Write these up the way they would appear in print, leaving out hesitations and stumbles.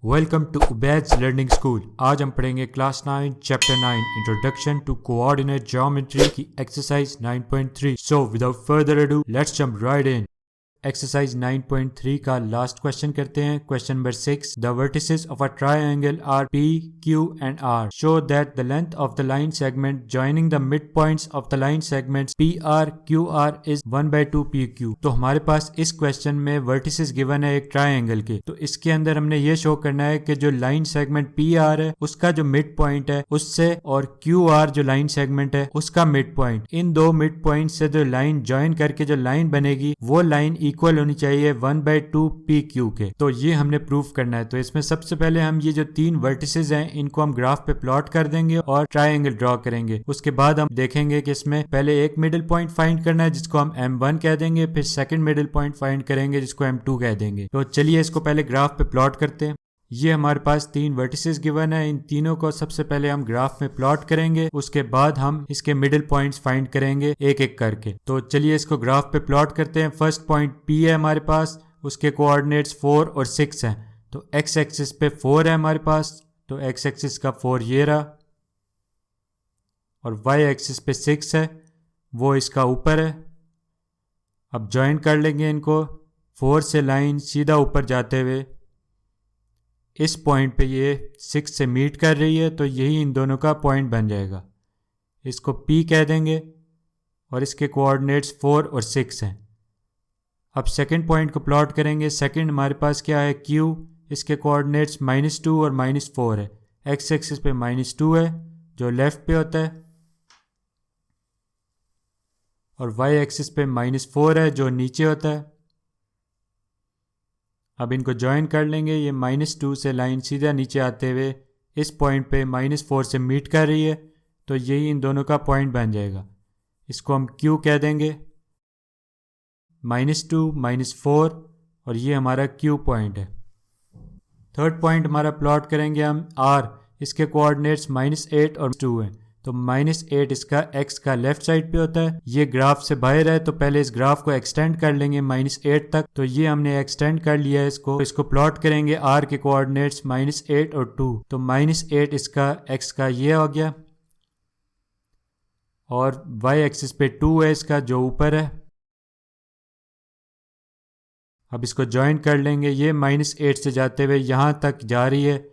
Welcome to Ubaid's learning school. आज हम पढ़ेंगे class 9 chapter 9 introduction to coordinate geometry की exercise 9.3। So without further ado let's jump right in. Exercise 9.3 का last question करते हैं। Question number 6, the vertices of a triangle are P Q and R show that the length of the line segment joining the mid points of the line segments P R Q R is 1/2 P Q. तो हमारे पास इस question में vertices given है एक triangle के, तो इसके अंदर हमने ये शो करना है कि जो लाइन सेगमेंट पी आर है उसका जो मिड पॉइंट है उससे और क्यू आर जो लाइन सेगमेंट है उसका मिड पॉइंट, इन दो मिड पॉइंट से जो लाइन ज्वाइन करके जो लाइन बनेगी वो लाइन इक्वल होनी चाहिए 1/2 पी क्यू के। तो ये हमने प्रूफ करना है। तो इसमें सबसे पहले हम ये जो तीन वर्टिसेस हैं इनको हम ग्राफ पे प्लॉट कर देंगे और ट्रायंगल ड्रॉ करेंगे। उसके बाद हम देखेंगे कि इसमें पहले एक मिडिल पॉइंट फाइंड करना है जिसको हम M1 कह देंगे, फिर सेकंड मिडिल पॉइंट फाइंड करेंगे जिसको M2 कह देंगे। तो चलिए इसको पहले ग्राफ पे प्लॉट करते हैं। ये हमारे पास तीन वर्टिसेस गिवन है, इन तीनों को सबसे पहले हम ग्राफ में प्लॉट करेंगे, उसके बाद हम इसके मिडिल पॉइंट्स फाइंड करेंगे एक एक करके। तो चलिए इसको ग्राफ पे प्लॉट करते हैं। फर्स्ट पॉइंट P है हमारे पास, उसके कोऑर्डिनेट्स 4 और 6 हैं। तो x एक्सिस पे 4 है हमारे पास, तो x एक्सिस का 4 ये रहा, और y एक्सिस पे 6 है, वो इसका ऊपर है। अब ज्वाइन कर लेंगे इनको। 4 से लाइन सीधा ऊपर जाते हुए इस पॉइंट पे ये 6 से मीट कर रही है, तो यही इन दोनों का पॉइंट बन जाएगा। इसको P कह देंगे और इसके कोऑर्डिनेट्स 4 और 6 हैं। अब सेकंड पॉइंट को प्लॉट करेंगे। सेकंड हमारे पास क्या है Q, इसके कोऑर्डिनेट्स -2 और -4 है। x एक्सिस पे -2 है जो लेफ्ट पे होता है, और y एक्सिस पे -4 है जो नीचे होता है। अब इनको ज्वाइन कर लेंगे। ये -2 से लाइन सीधा नीचे आते हुए इस पॉइंट पे -4 से मीट कर रही है, तो यही इन दोनों का पॉइंट बन जाएगा। इसको हम Q कह देंगे, -2 -4, और ये हमारा Q पॉइंट है। थर्ड पॉइंट हमारा प्लॉट करेंगे हम R, इसके कोऑर्डिनेट्स -8 और 2 हैं। तो -8 इसका x का लेफ्ट साइड पे होता है। ये ग्राफ से बाहर है, तो पहले इस ग्राफ को एक्सटेंड कर लेंगे -8 तक। तो ये हमने एक्सटेंड कर लिया है इसको प्लॉट करेंगे। R के कोऑर्डिनेट्स -8 और 2, तो -8 इसका x का ये हो गया, और y एक्सिस पे 2 है इसका जो ऊपर है। अब इसको ज्वाइन कर लेंगे। ये -8 से जाते हुए यहाँ तक जा रही है,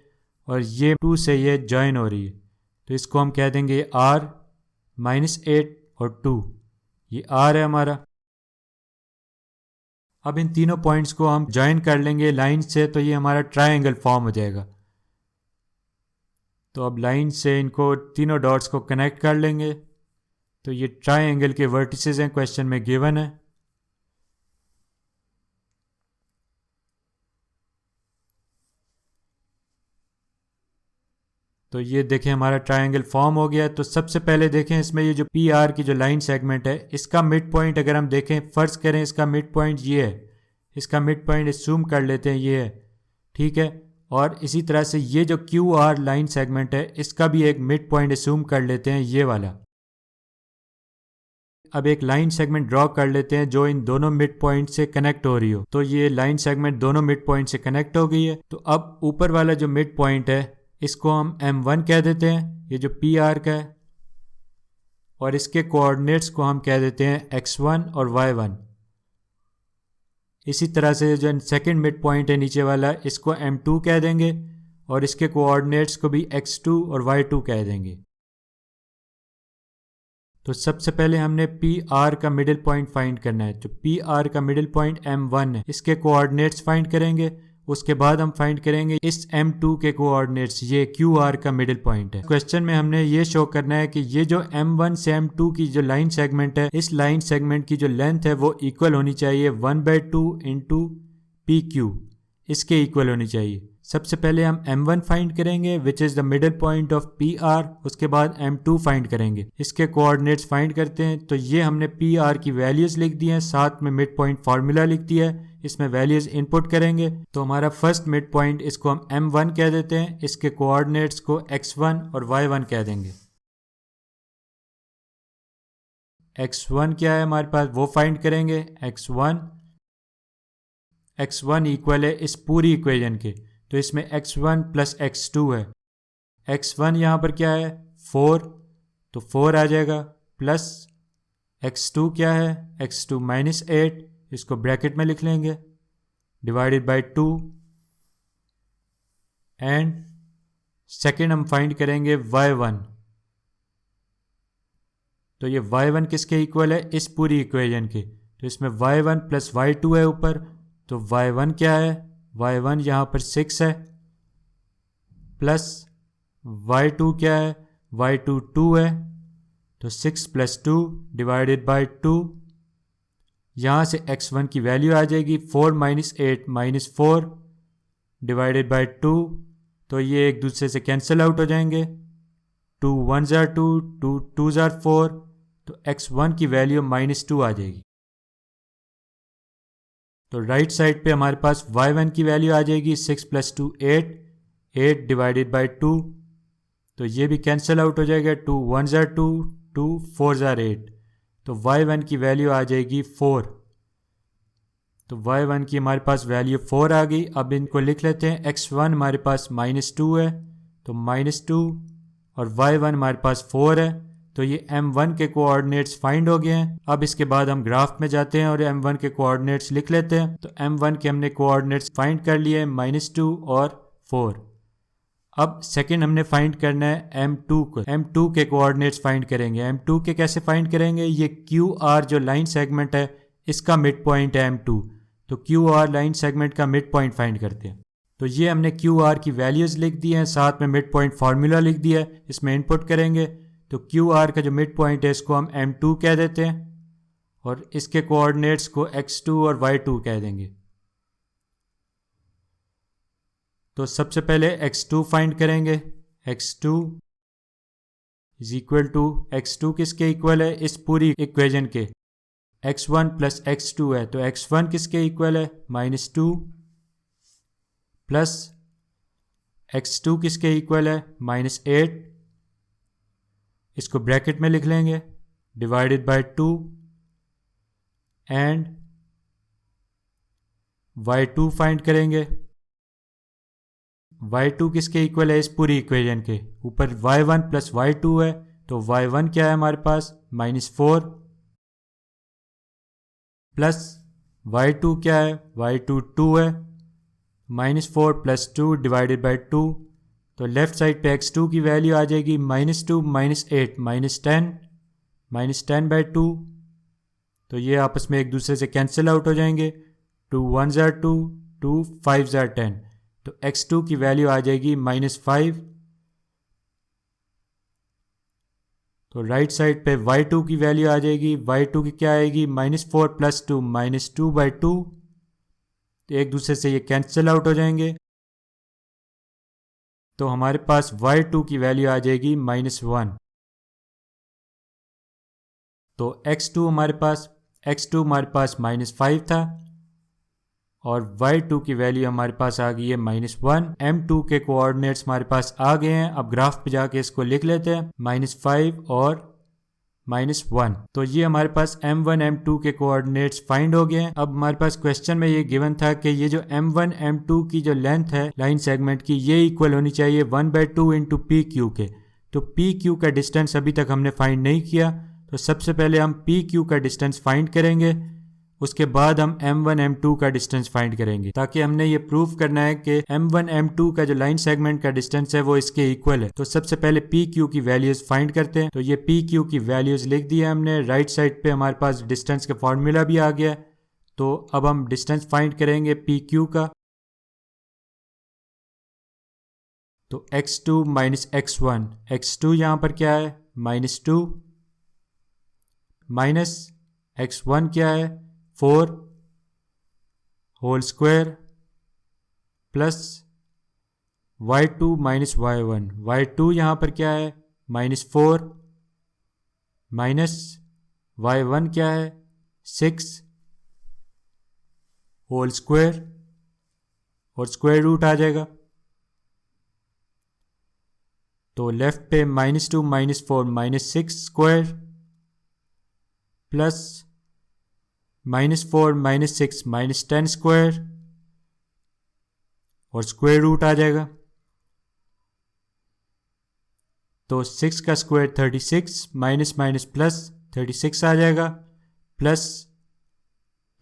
और ये 2 से ये ज्वाइन हो रही है, तो इसको हम कह देंगे R, -8 और 2, ये R है हमारा। अब इन तीनों पॉइंट्स को हम ज्वाइन कर लेंगे लाइन से, तो ये हमारा ट्रायंगल फॉर्म हो जाएगा। तो अब लाइन से इनको तीनों डॉट्स को कनेक्ट कर लेंगे, तो ये ट्रायंगल के वर्टिसेस हैं, क्वेश्चन में गिवन है। तो ये देखें हमारा ट्रायंगल फॉर्म हो गया। तो सबसे पहले देखें इसमें ये जो पी आर की जो लाइन सेगमेंट है इसका मिड पॉइंट अगर हम देखें, फर्ज करें इसका मिड पॉइंट ये है, इसका मिड पॉइंट एज्यूम कर लेते हैं ये है, ठीक है। और इसी तरह से ये जो क्यू आर लाइन सेगमेंट है इसका भी एक मिड पॉइंट एज्यूम कर लेते हैं ये वाला। अब एक लाइन सेगमेंट ड्रॉ कर लेते हैं जो इन दोनों मिड पॉइंट से कनेक्ट हो रही हो। तो ये लाइन सेगमेंट दोनों मिड पॉइंट से कनेक्ट हो गई है। तो अब ऊपर वाला जो मिड पॉइंट है इसको हम M1 कह देते हैं, ये जो पी आर का है, और इसके कोऑर्डिनेट्स को हम कह देते हैं x1 और y1। इसी तरह से जो सेकंड मिड पॉइंट है नीचे वाला, इसको M2 कह देंगे, और इसके कोऑर्डिनेट्स को भी x2 और y2 कह देंगे। तो सबसे पहले हमने पी आर का मिडिल पॉइंट फाइंड करना है। तो पी आर का मिडिल पॉइंट M1 है, इसके कोऑर्डिनेट्स फाइंड करेंगे। उसके बाद हम फाइंड करेंगे इस M2 के कोऑर्डिनेट्स, ये QR का मिडिल पॉइंट है। क्वेश्चन में हमने ये शो करना है कि ये जो M1 से M2 की जो लाइन सेगमेंट है, इस लाइन सेगमेंट की जो लेंथ है वो इक्वल होनी चाहिए 1/2 इंटू PQ, इसके इक्वल होनी चाहिए। सबसे पहले हम M1 फाइंड करेंगे which is the middle point of PR, उसके बाद M2 फाइंड करेंगे। इसके कोऑर्डिनेट्स फाइंड करते हैं। तो ये हमने PR की वैल्यूज़ लिख दी हैं, साथ में मिड पॉइंट फार्मूला लिख दिया है, इसमें वैल्यूज इनपुट करेंगे। तो हमारा फर्स्ट मिड पॉइंट इसको हम M1 कह देते हैं, इसके कोऑर्डिनेट्स को x1 और y1 कह देंगे। x1 क्या है हमारे पास वो फाइंड करेंगे। x1 इक्वल है इस पूरी इक्वेशन के, तो इसमें x1 प्लस x2 है। x1 यहाँ पर क्या है 4, तो 4 आ जाएगा, प्लस x2 क्या है x2 माइनस 8, इसको ब्रैकेट में लिख लेंगे, डिवाइडेड बाय 2, एंड सेकेंड हम फाइंड करेंगे y1। तो ये y1 किसके इक्वल है, इस पूरी इक्वेशन के, तो इसमें y1 प्लस y2 है ऊपर, तो y1 क्या है, y1 यहाँ पर 6 है, प्लस y2 क्या है, y2 2 है, तो 6 प्लस 2 डिवाइडेड बाय 2, यहाँ से x1 की वैल्यू आ जाएगी 4 माइनस 8 माइनस 4 डिवाइडेड बाय 2, तो ये एक दूसरे से कैंसिल आउट हो जाएंगे, 2 1 ज़ार 2, 2 2 ज़ार 4, तो x1 की वैल्यू -2 आ जाएगी। तो राइट साइड पे हमारे पास y1 की वैल्यू आ जाएगी 6 प्लस 2 8, 8 डिवाइडेड बाय 2, तो ये भी कैंसिल आउट हो जाएगा, 2 1 ज़ार 2, 2 4 ज़ार 8, तो y1 की वैल्यू आ जाएगी 4। तो y1 की हमारे पास वैल्यू 4 आ गई। अब इनको लिख लेते हैं, x1 हमारे पास -2 है, तो -2, और y1 हमारे पास 4 है, तो ये m1 के कोऑर्डिनेट्स फाइंड हो गए हैं। अब इसके बाद हम ग्राफ में जाते हैं और m1 के कोऑर्डिनेट्स लिख लेते हैं। तो m1 के हमने कोऑर्डिनेट्स फाइंड कर लिए, -2 और 4। अब सेकंड हमने फाइंड करना है m2 को। m2 के कोऑर्डिनेट्स फाइंड करेंगे। m2 के कैसे फाइंड करेंगे, ये QR जो लाइन सेगमेंट है इसका मिड पॉइंट है m2, तो QR लाइन सेगमेंट का मिड पॉइंट फाइंड करते हैं। तो ये हमने QR की वैल्यूज़ लिख दी हैं, साथ में मिड पॉइंट फार्मूला लिख दिया है, इसमें इनपुट करेंगे। तो QR का जो मिड पॉइंट है इसको हम m2 कह देते हैं, और इसके कोऑर्डिनेट्स को x2 और y2 कह देंगे। तो सबसे पहले x2 फाइंड करेंगे। x2 is equal to, x2 किसके इक्वल है, इस पूरी इक्वेशन के, x1 प्लस x2 है, तो x1 किसके इक्वल है -2, प्लस x2 किसके इक्वल है -8, इसको ब्रैकेट में लिख लेंगे, divided by 2, and y2 find करेंगे। y2 किसके इक्वल है, इस पूरी इक्वेशन के ऊपर y1 प्लस y2 है, तो y1 क्या है हमारे पास -4, प्लस y2 क्या है, y2 2 है, -4 प्लस 2 डिवाइडेड बाय 2, तो लेफ्ट साइड पे x2 की वैल्यू आ जाएगी -2 -8 -10 बाय 2, तो ये आपस में एक दूसरे से कैंसिल आउट हो जाएंगे, 2 1 ज़ार 2, 2 5 ज़ार 10, तो x2 की वैल्यू आ जाएगी -5। तो राइट साइड पे y2 की वैल्यू आ जाएगी, y2 की क्या आएगी -4 प्लस 2 -2 बाय 2, तो एक दूसरे से ये कैंसिल आउट हो जाएंगे, तो हमारे पास y2 की वैल्यू आ जाएगी -1। तो x2 हमारे पास -5 था, और y2 की वैल्यू हमारे पास आ गई है -1। m2 के कोऑर्डिनेट्स हमारे पास आ गए हैं। अब ग्राफ पे जाके इसको लिख लेते हैं, -5 और -1। तो ये हमारे पास m1 m2 के कोऑर्डिनेट्स फाइंड हो गए हैं। अब हमारे पास क्वेश्चन में ये गिवन था कि ये जो m1 m2 की जो लेंथ है लाइन सेगमेंट की, ये इक्वल होनी चाहिए 1/2 इंटू PQ के। तो PQ का डिस्टेंस अभी तक हमने फाइंड नहीं किया, तो सबसे पहले हम PQ का डिस्टेंस फाइंड करेंगे, उसके बाद हम m1 m2 का डिस्टेंस फाइंड करेंगे, ताकि हमने ये प्रूव करना है कि m1 m2 का जो लाइन सेगमेंट का डिस्टेंस है वो इसके इक्वल है। तो सबसे पहले PQ की वैल्यूज फाइंड करते हैं। तो ये PQ की वैल्यूज लिख दिया हमने। राइट साइड पे हमारे पास डिस्टेंस का फॉर्मूला भी आ गया, तो अब हम डिस्टेंस फाइंड करेंगे PQ का। तो x2 माइनस x1, x2 यहाँ पर क्या है -2, माइनस x1 क्या है 4 whole square, plus y2 minus y1, y2 यहाँ पर क्या है -4, माइनस y1 क्या है 6 होल स्क्वायर, और स्क्वायर रूट आ जाएगा। तो लेफ्ट पे -2 -4 -6 स्क्वायर, प्लस -4 -6 -10 स्क्वायर, और स्क्वायर रूट आ जाएगा। तो 6 का स्क्वायर 36, माइनस माइनस प्लस 36 आ जाएगा, प्लस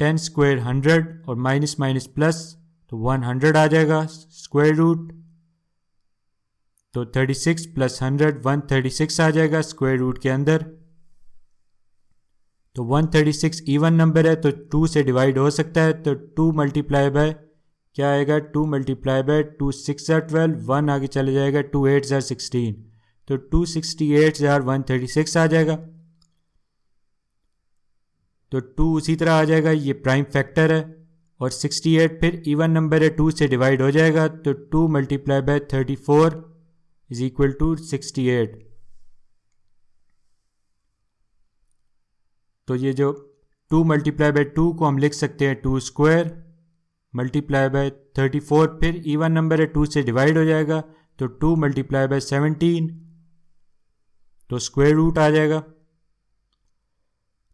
10 स्क्वायर 100 और माइनस माइनस प्लस तो 100 आ जाएगा स्क्वायर रूट। तो 36 प्लस 100 136 आ जाएगा स्क्वायर रूट के अंदर। तो 136 इवन नंबर है तो 2 से डिवाइड हो सकता है, तो 2 मल्टीप्लाई बाय क्या आएगा, 2 मल्टीप्लाई बाय 2 6 12, 1 आगे चले जाएगा, 2 8 16, तो 268 136 आ जाएगा। तो 2 उसी तरह आ जाएगा, ये प्राइम फैक्टर है, और 68 फिर इवन नंबर है, 2 से डिवाइड हो जाएगा, तो 2 multiply by 34 is equal to 68। तो ये जो 2 मल्टीप्लाई बाय 2 को हम लिख सकते हैं 2 स्क्वायर मल्टीप्लाई बाय 34, फिर इवन नंबर है 2 से डिवाइड हो जाएगा, तो 2 मल्टीप्लाई बाय 17 तो स्क्वायर रूट आ जाएगा।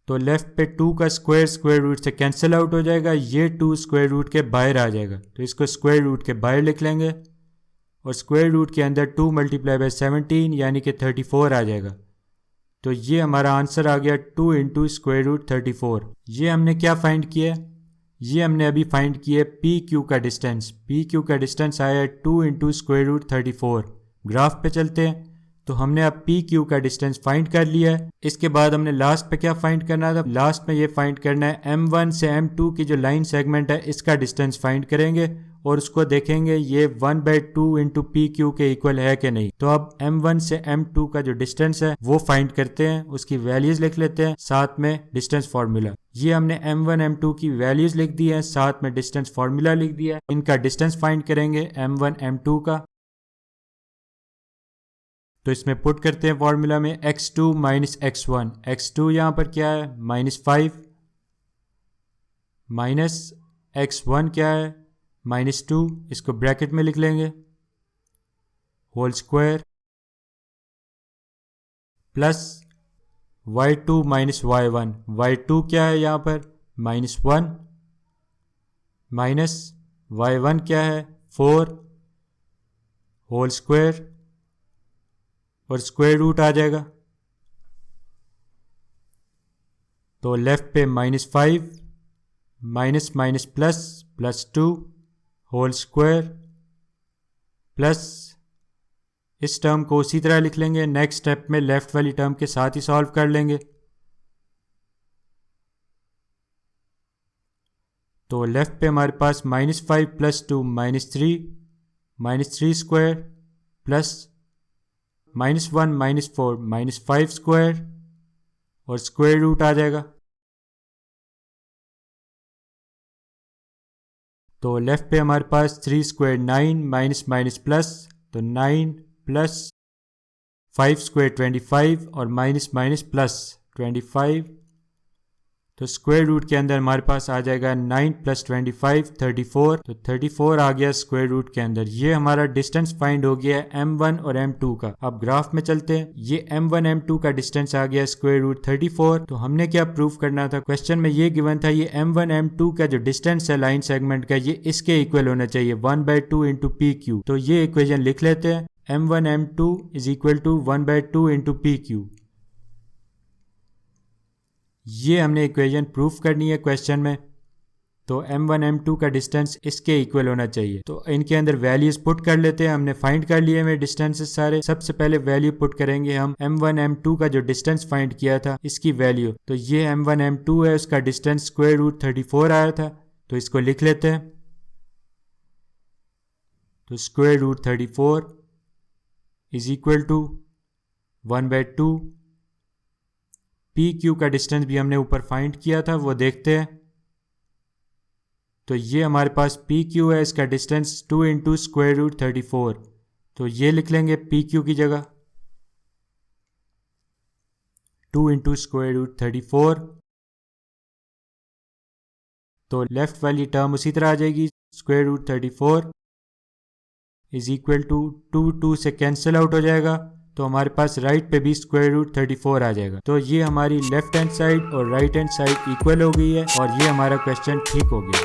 तो लेफ्ट पे 2 का स्क्वायर स्क्वायर रूट से कैंसिल आउट हो जाएगा, ये 2 स्क्वायर रूट के बाहर आ जाएगा, तो इसको स्क्वायर रूट के बाहर लिख लेंगे, और स्क्वायर रूट के अंदर 2 मल्टीप्लाई बाय 17 यानी कि 34 आ जाएगा। तो ये हमारा आंसर आ गया 2 इंटू स्क्वायर रूट 34। ये हमने क्या फाइंड किया, ये हमने अभी फाइंड किया पी क्यू का डिस्टेंस। पी क्यू का डिस्टेंस आया 2 इंटू स्क्वायर रूट 34। ग्राफ पे चलते हैं, तो हमने अब पी क्यू का डिस्टेंस फाइंड कर लिया है। इसके बाद हमने लास्ट पे क्या फाइंड करना था, लास्ट में ये फाइंड करना है M1 से M2 की जो लाइन सेगमेंट है इसका डिस्टेंस फाइंड करेंगे, और उसको देखेंगे ये 1/2 इंटू पी क्यू के इक्वल है कि नहीं। तो अब M1 से M2 का जो डिस्टेंस है वो फाइंड करते हैं, उसकी वैल्यूज लिख लेते हैं, साथ में डिस्टेंस फार्मूला। ये हमने M1 M2 की वैल्यूज लिख दी है, साथ में डिस्टेंस फार्मूला लिख दिया है। इनका डिस्टेंस फाइंड करेंगे M1 M2 का। तो इसमें पुट करते हैं फॉर्मूला में x2 माइनस x1। x2 यहाँ पर क्या है -5, माइनस x1 क्या है -2, इसको ब्रैकेट में लिख लेंगे, whole square, plus y2 minus y1। y2 क्या है यहाँ पर -1, माइनस y1 क्या है 4, होल स्क्वायर, और स्क्वायर रूट आ जाएगा। तो लेफ्ट पे -5 minus minus plus +2 whole square, plus इस टर्म को उसी तरह लिख लेंगे, नेक्स्ट स्टेप में लेफ्ट वाली टर्म के साथ ही सॉल्व कर लेंगे। तो लेफ्ट पे हमारे पास -5 + 2 -3 स्क्वायर, प्लस -1 -4 -5 स्क्वायर, और स्क्वायर रूट आ जाएगा। तो लेफ्ट पे हमारे पास 3 स्क्वायर 9 माइनस माइनस प्लस, तो 9 प्लस 5 स्क्वायर 25 और माइनस माइनस प्लस 25, तो स्क्वायर रूट के अंदर हमारे पास आ जाएगा 9 + 25 34, तो 34 आ गया स्क्वायर रूट के अंदर। ये हमारा डिस्टेंस फाइंड हो गया है M1 और M2 का। अब ग्राफ में चलते हैं, ये M1 M2 का डिस्टेंस आ गया स्क्वायर रूट 34। तो हमने क्या प्रूफ करना था, क्वेश्चन में ये गिवन था ये M1 M2 का जो डिस्टेंस है लाइन सेगमेंट का, ये इसके इक्वल होना चाहिए 1/2 इंटू पी क्यू। तो ये इक्वेशन लिख लेते हैं, M1 M2 is equal to 1/2 into P Q. ये हमने इक्वेशन प्रूफ करनी है क्वेश्चन में। तो M1 M2 का डिस्टेंस इसके इक्वल होना चाहिए। तो इनके अंदर वैल्यूज पुट कर लेते हैं, हमने फाइंड कर लिए हमें डिस्टेंसेस सारे। सबसे पहले वैल्यू पुट करेंगे हम M1 M2 का जो डिस्टेंस फाइंड किया था इसकी वैल्यू। तो ये M1 M2 है, उसका डिस्टेंस स्क्वायर रूट 34 आया था, तो इसको लिख लेते हैं। तो square root 34 is equal to 1/2। P Q का डिस्टेंस भी हमने ऊपर फाइंड किया था, वो देखते हैं। तो ये हमारे पास पी क्यू है, इसका डिस्टेंस 2 इंटू स्क्वायर रूट 34, तो ये लिख लेंगे पी क्यू की जगह 2 इंटू स्क्वायर रूट 34। तो लेफ्ट वाली टर्म उसी तरह आ जाएगी, square root 34 is equal to 2 से कैंसिल आउट हो जाएगा, तो हमारे पास राइट पे भी स्क्वायर रूट 34 आ जाएगा। तो ये हमारी लेफ्ट हैंड साइड और राइट हैंड साइड इक्वल हो गई है, और ये हमारा क्वेश्चन ठीक हो गया।